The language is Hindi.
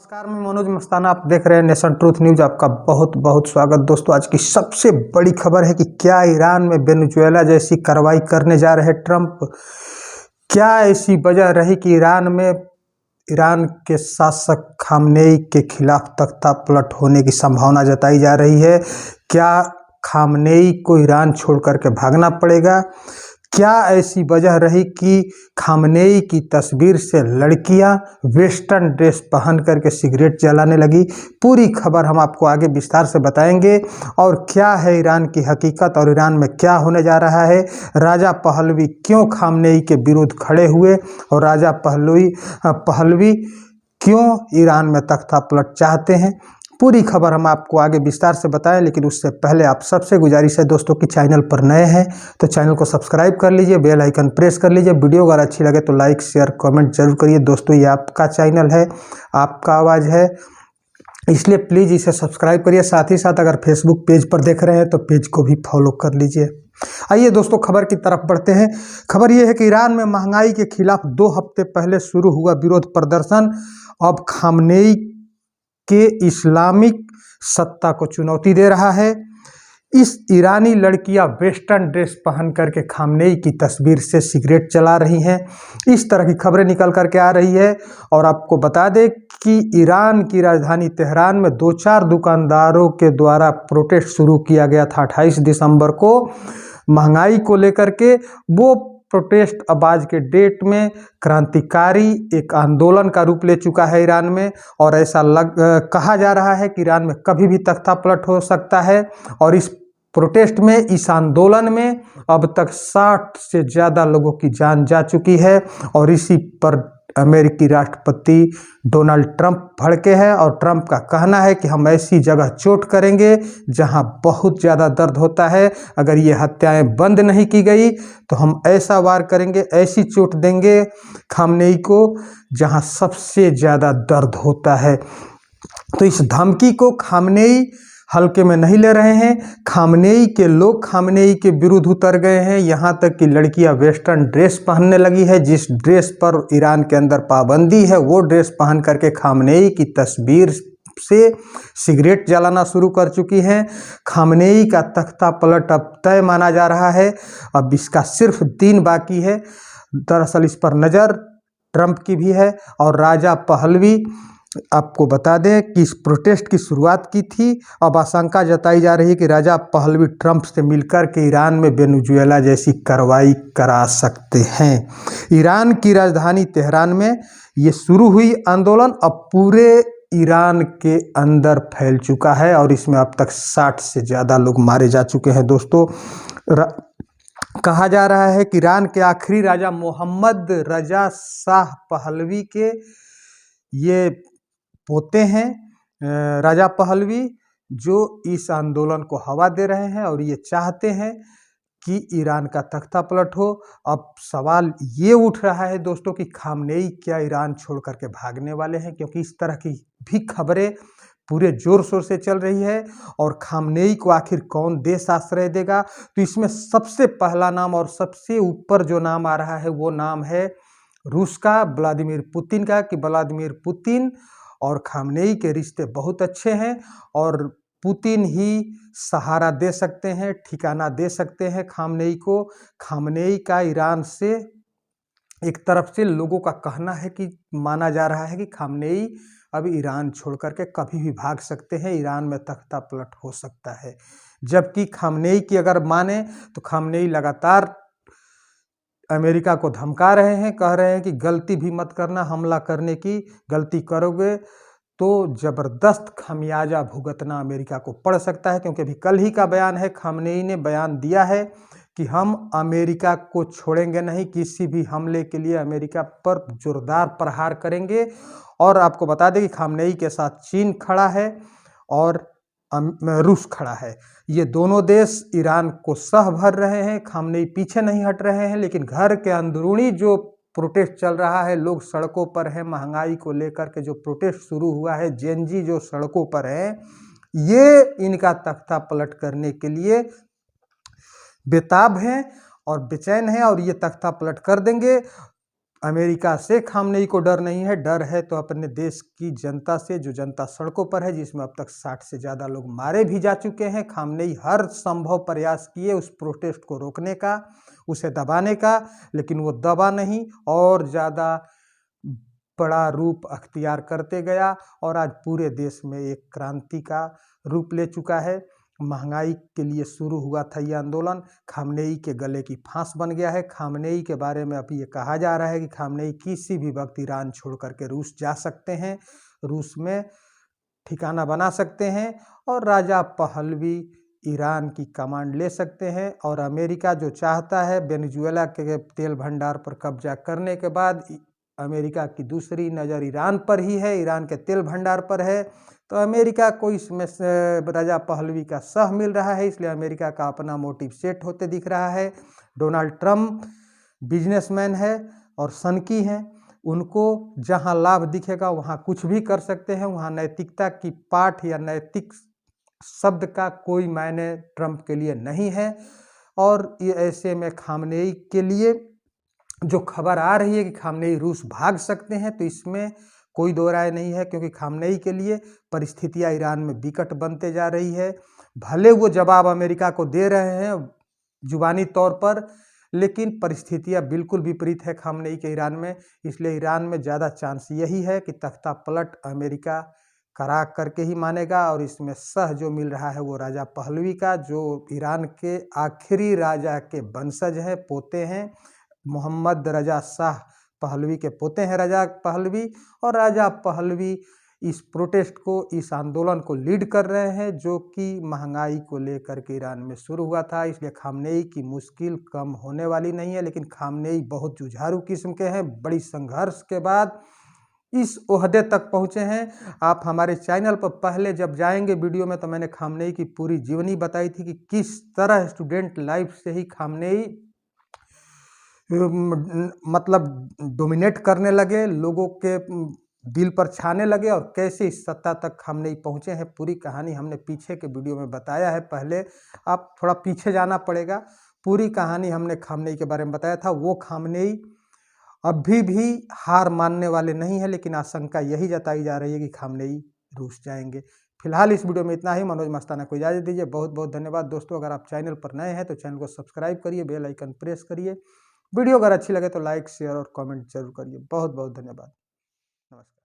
नमस्कार, मैं मनोज मस्ताना। आप देख रहे हैं नेशन ट्रूथ न्यूज। आपका बहुत बहुत स्वागत दोस्तों। आज की सबसे बड़ी खबर है कि क्या ईरान में वेनेजुएला जैसी कार्रवाई करने जा रहे ट्रंप। क्या ऐसी वजह रही कि ईरान के शासक खामनेई के खिलाफ तख्ता पलट होने की संभावना जताई जा रही है। क्या खामनेई को ईरान छोड़ करके भागना पड़ेगा? क्या ऐसी वजह रही कि खामनेई की तस्वीर से लड़कियां वेस्टर्न ड्रेस पहन करके सिगरेट जलाने लगी? पूरी खबर हम आपको आगे विस्तार से बताएंगे। और क्या है ईरान की हकीकत और ईरान में क्या होने जा रहा है? राजा पहलवी क्यों खामनेई के विरुद्ध खड़े हुए और राजा पहलवी क्यों ईरान में तख्ता पलट चाहते हैं? पूरी खबर हम आपको आगे विस्तार से बताएं, लेकिन उससे पहले आप सबसे गुजारिश है दोस्तों कि चैनल पर नए हैं तो चैनल को सब्सक्राइब कर लीजिए, बेल आइकन प्रेस कर लीजिए। वीडियो अगर अच्छी लगे तो लाइक शेयर कमेंट जरूर करिए। दोस्तों ये आपका चैनल है, आपका आवाज़ है, इसलिए प्लीज़ इसे सब्सक्राइब करिए। साथ ही साथ अगर फेसबुक पेज पर देख रहे हैं तो पेज को भी फॉलो कर लीजिए। आइए दोस्तों खबर की तरफ बढ़ते हैं। खबर यह है कि ईरान में महंगाई के खिलाफ 2 हफ्ते पहले शुरू हुआ विरोध प्रदर्शन अब खामनेई के इस्लामिक सत्ता को चुनौती दे रहा है। इस ईरानी लड़कियां वेस्टर्न ड्रेस पहन करके खामनेई की तस्वीर से सिगरेट जला रही हैं। इस तरह की खबरें निकल करके आ रही है। और आपको बता दें कि ईरान की राजधानी तेहरान में 2-4 दुकानदारों के द्वारा प्रोटेस्ट शुरू किया गया था 28 दिसंबर को महंगाई को लेकर के। वो प्रोटेस्ट अब आज के डेट में क्रांतिकारी एक आंदोलन का रूप ले चुका है ईरान में। और ऐसा कहा जा रहा है कि ईरान में कभी भी तख्ता पलट हो सकता है। और इस प्रोटेस्ट में, इस आंदोलन में अब तक 60 से ज़्यादा लोगों की जान जा चुकी है। और इसी पर अमेरिकी राष्ट्रपति डोनाल्ड ट्रंप भड़के हैं। और ट्रंप का कहना है कि हम ऐसी जगह चोट करेंगे जहां बहुत ज़्यादा दर्द होता है। अगर ये हत्याएं बंद नहीं की गई तो हम ऐसा वार करेंगे, ऐसी चोट देंगे खामनेई को जहां सबसे ज़्यादा दर्द होता है। तो इस धमकी को खामनेई हल्के में नहीं ले रहे हैं। खामनेई के लोग खामनेई के विरुद्ध उतर गए हैं। यहाँ तक कि लड़कियाँ वेस्टर्न ड्रेस पहनने लगी है। जिस ड्रेस पर ईरान के अंदर पाबंदी है वो ड्रेस पहन करके खामनेई की तस्वीर से सिगरेट जलाना शुरू कर चुकी हैं। खामनेई का तख्ता पलट अब तय माना जा रहा है। अब इसका सिर्फ दिन बाकी है। दरअसल इस पर नज़र ट्रंप की भी है। और राजा पहलवी, आपको बता दें कि इस प्रोटेस्ट की शुरुआत की थी। अब आशंका जताई जा रही है कि राजा पहलवी ट्रंप से मिलकर के ईरान में वेनेजुएला जैसी कार्रवाई करा सकते हैं। ईरान की राजधानी तेहरान में ये शुरू हुई आंदोलन अब पूरे ईरान के अंदर फैल चुका है। और इसमें अब तक 60 से ज़्यादा लोग मारे जा चुके हैं दोस्तों। कहा जा रहा है कि ईरान के आखिरी राजा मोहम्मद रजा शाह पहलवी के ये पोते हैं राजा पहलवी, जो इस आंदोलन को हवा दे रहे हैं और ये चाहते हैं कि ईरान का तख्ता पलट हो। अब सवाल ये उठ रहा है दोस्तों कि खामनेई क्या ईरान छोड़ करके भागने वाले हैं? क्योंकि इस तरह की भी खबरें पूरे जोर शोर से चल रही है। और खामनेई को आखिर कौन देश आश्रय देगा? तो इसमें सबसे पहला नाम और सबसे ऊपर जो नाम आ रहा है वो नाम है रूस का, व्लादिमीर पुतिन का। कि व्लादिमीर पुतिन और खामनेई के रिश्ते बहुत अच्छे हैं और पुतिन ही सहारा दे सकते हैं, ठिकाना दे सकते हैं खामनेई को। खामनेई का ईरान से एक तरफ से लोगों का कहना है कि माना जा रहा है कि खामनेई अब ईरान छोड़ करके कभी भी भाग सकते हैं, ईरान में तख्ता पलट हो सकता है। जबकि खामनेई की अगर माने तो खामनेई लगातार अमेरिका को धमका रहे हैं, कह रहे हैं कि गलती भी मत करना, हमला करने की गलती करोगे तो ज़बरदस्त खमियाजा भुगतना अमेरिका को पड़ सकता है। क्योंकि अभी कल ही का बयान है, खामनेई ने बयान दिया है कि हम अमेरिका को छोड़ेंगे नहीं, किसी भी हमले के लिए अमेरिका पर जोरदार प्रहार करेंगे। और आपको बता दें कि खामनेई के साथ चीन खड़ा है और रूस खड़ा है। ये दोनों देश ईरान को सह भर रहे हैं, खामनेई पीछे नहीं हट रहे हैं। लेकिन घर के अंदरूनी जो प्रोटेस्ट चल रहा है, लोग सड़कों पर हैं, महंगाई को लेकर के जो प्रोटेस्ट शुरू हुआ है, जेनजी जो सड़कों पर है, ये इनका तख्ता पलट करने के लिए बेताब हैं और बेचैन हैं और ये तख्ता पलट कर देंगे। अमेरिका से खामनेई को डर नहीं है, डर है तो अपने देश की जनता से, जो जनता सड़कों पर है, जिसमें अब तक 60 से ज़्यादा लोग मारे भी जा चुके हैं। खामनेई हर संभव प्रयास किए उस प्रोटेस्ट को रोकने का, उसे दबाने का, लेकिन वो दबा नहीं और ज़्यादा बड़ा रूप अख्तियार करते गया और आज पूरे देश में एक क्रांति का रूप ले चुका है। महंगाई के लिए शुरू हुआ था ये आंदोलन, खामनेई के गले की फांस बन गया है। खामनेई के बारे में अभी ये कहा जा रहा है कि खामनेई किसी भी वक्त ईरान छोड़ करके रूस जा सकते हैं, रूस में ठिकाना बना सकते हैं और राजा पहलवी ईरान की कमांड ले सकते हैं। और अमेरिका जो चाहता है वेनेजुएला के तेल भंडार पर कब्जा करने के बाद अमेरिका की दूसरी नज़र ईरान पर ही है, ईरान के तेल भंडार पर है, तो अमेरिका को इसमें राजा पहलवी का सह मिल रहा है, इसलिए अमेरिका का अपना मोटिव सेट होते दिख रहा है। डोनाल्ड ट्रंप बिजनेसमैन है और सनकी हैं, उनको जहां लाभ दिखेगा वहां कुछ भी कर सकते हैं, वहां नैतिकता की पाठ या नैतिक शब्द का कोई मायने ट्रंप के लिए नहीं है। और ये ऐसे में खामनेई के लिए जो खबर आ रही है कि खामनेई रूस भाग सकते हैं, तो इसमें कोई दो राय नहीं है, क्योंकि खामनेई के लिए परिस्थितियां ईरान में विकट बनते जा रही है। भले वो जवाब अमेरिका को दे रहे हैं जुबानी तौर पर, लेकिन परिस्थितियां बिल्कुल विपरीत है खामनेई के ईरान में, इसलिए ईरान में ज़्यादा चांस यही है कि तख्ता पलट अमेरिका करा करके ही मानेगा। और इसमें सह जो मिल रहा है वो राजा पहलवी का, जो ईरान के आखिरी राजा के वंशज हैं, पोते हैं। मोहम्मद रजा शाह पहलवी के पोते हैं राजा पहलवी, और राजा पहलवी इस प्रोटेस्ट को, इस आंदोलन को लीड कर रहे हैं, जो कि महंगाई को लेकर के ईरान में शुरू हुआ था। इसलिए खामनेई की मुश्किल कम होने वाली नहीं है, लेकिन खामनेई बहुत जुझारू किस्म के हैं। बड़ी संघर्ष के बाद इस ओहदे तक पहुंचे हैं। आप हमारे चैनल पर पहले जब जाएंगे वीडियो में, तो मैंने खामनेई की पूरी जीवनी बताई थी कि किस तरह स्टूडेंट लाइफ से ही खामनेई मतलब डोमिनेट करने लगे, लोगों के दिल पर छाने लगे और कैसे इस सत्ता तक खामनेई पहुंचे हैं। पूरी कहानी हमने पीछे के वीडियो में बताया है, पहले आप थोड़ा पीछे जाना पड़ेगा। पूरी कहानी हमने खामनेई के बारे में बताया था। वो खामनेई अभी भी हार मानने वाले नहीं है, लेकिन आशंका यही जताई जा रही है कि खामनेई रूस जाएंगे। फिलहाल इस वीडियो में इतना ही। मनोज मस्ताना को इजाज़त दीजिए। बहुत बहुत धन्यवाद दोस्तों। अगर आप चैनल पर नए हैं तो चैनल को सब्सक्राइब करिए, बेल आइकन प्रेस करिए। वीडियो अगर अच्छी लगे तो लाइक, शेयर और कमेंट जरूर करिए। बहुत बहुत धन्यवाद। नमस्कार।